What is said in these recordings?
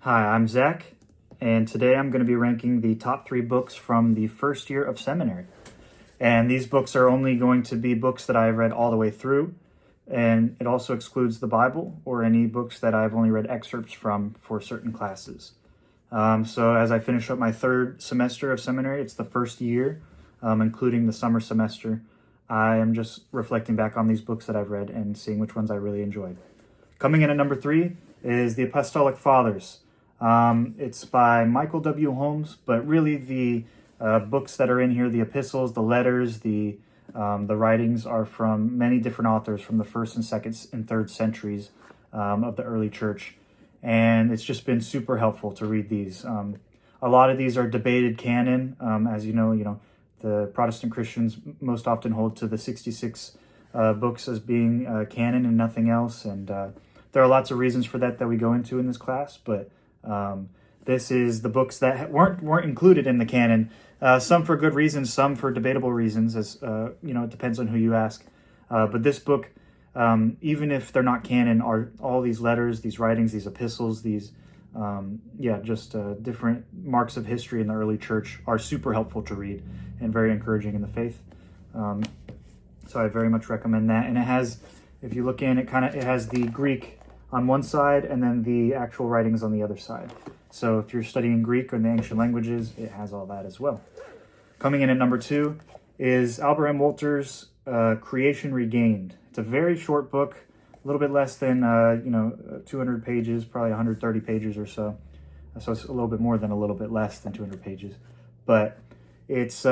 Hi, I'm Zach, and today I'm going to be ranking the top 3 books from the first year of seminary. And these books are only going to be books that I've read all the way through, and it also excludes the Bible or any books that I've only read excerpts from for certain classes. So as I finish up my 3rd semester of seminary, it's the first year, including the summer semester, I am just reflecting back on these books that I've read and seeing which ones I really enjoyed. Coming in at number 3 is The Apostolic Fathers. It's by Michael W. Holmes, but really the books that are in here, the epistles, the letters, the writings are from many different authors from the 1st and 2nd and 3rd centuries of the early church. And it's just been super helpful to read these. A lot of these are debated canon. As you know, the Protestant Christians most often hold to the 66 books as being canon and nothing else. And there are lots of reasons for that we go into in this class, but this is the books that weren't included in the canon. Some for good reasons, some for debatable reasons, as it depends on who you ask. But this book, even if they're not canon, are all these letters, these writings, these epistles, these different marks of history in the early church are super helpful to read and very encouraging in the faith. So I very much recommend that. And it has, if you look in, it has the Greek on one side and then the actual writings on the other side. So if you're studying Greek or the ancient languages, it has all that as well. Coming in at number 2 is Albert M. Wolter's Creation Regained. It's a very short book, a little bit less than 200 pages, probably 130 pages or so. So it's a little bit more than a little bit less than 200 pages. But it's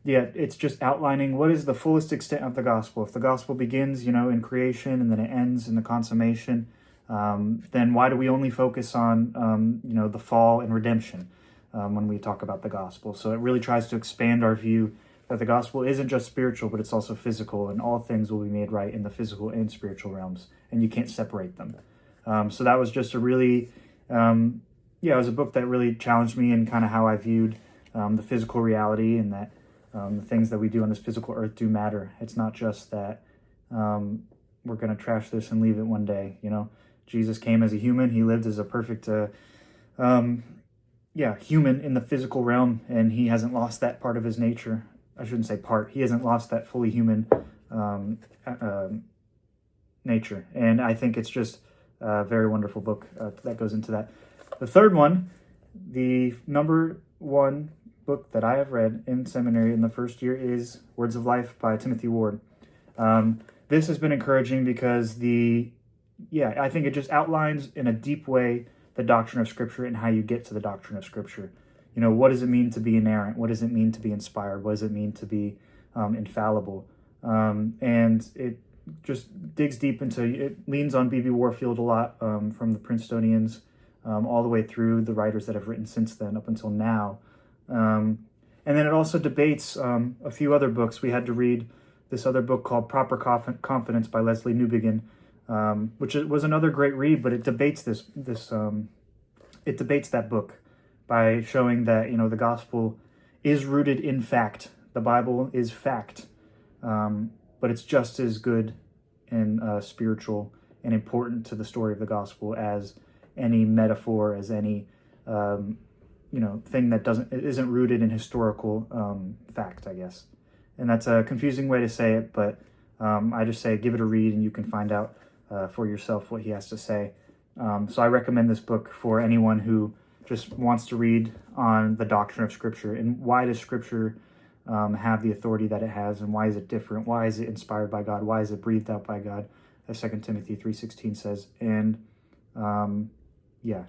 it's just outlining what is the fullest extent of the gospel. If the gospel begins, in creation and then it ends in the consummation, then why do we only focus on, the fall and redemption when we talk about the gospel? So it really tries to expand our view that the gospel isn't just spiritual, but it's also physical, and all things will be made right in the physical and spiritual realms, and you can't separate them. So that was just a really, it was a book that really challenged me in kind of how I viewed the physical reality, and that the things that we do on this physical earth do matter. It's not just that we're going to trash this and leave it one day. Jesus came as a human. He lived as a perfect, human in the physical realm, and he hasn't lost that part of his nature. I shouldn't say part. He hasn't lost that fully human nature. And I think it's just a very wonderful book that goes into that. The third one, the number 1 book that I have read in seminary in the first year, is Words of Life by Timothy Ward. This has been encouraging because I think it just outlines in a deep way the doctrine of Scripture and how you get to the doctrine of Scripture. What does it mean to be inerrant? What does it mean to be inspired? What does it mean to be infallible? And it just digs deep it leans on B.B. Warfield a lot from the Princetonians all the way through the writers that have written since then up until now. And then it also debates a few other books. We had to read this other book called Proper Confidence by Leslie Newbigin, which was another great read, but it debates it debates that book by showing that, the gospel is rooted in fact. The Bible is fact, but it's just as good and spiritual and important to the story of the gospel as any metaphor, as any thing that isn't rooted in historical fact, I guess. And that's a confusing way to say it, but I just say give it a read and you can find out for yourself what he has to say. So I recommend this book for anyone who just wants to read on the doctrine of Scripture and why does Scripture have the authority that it has, and why is it different? Why is it inspired by God? Why is it breathed out by God, as 2 Timothy 3:16 says? And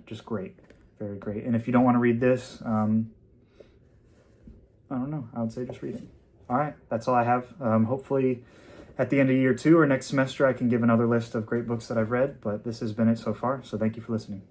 just great. Very great. And if you don't want to read this, I don't know. I would say just read it. All right. That's all I have. Hopefully at the end of year 2 or next semester, I can give another list of great books that I've read, but this has been it so far. So thank you for listening.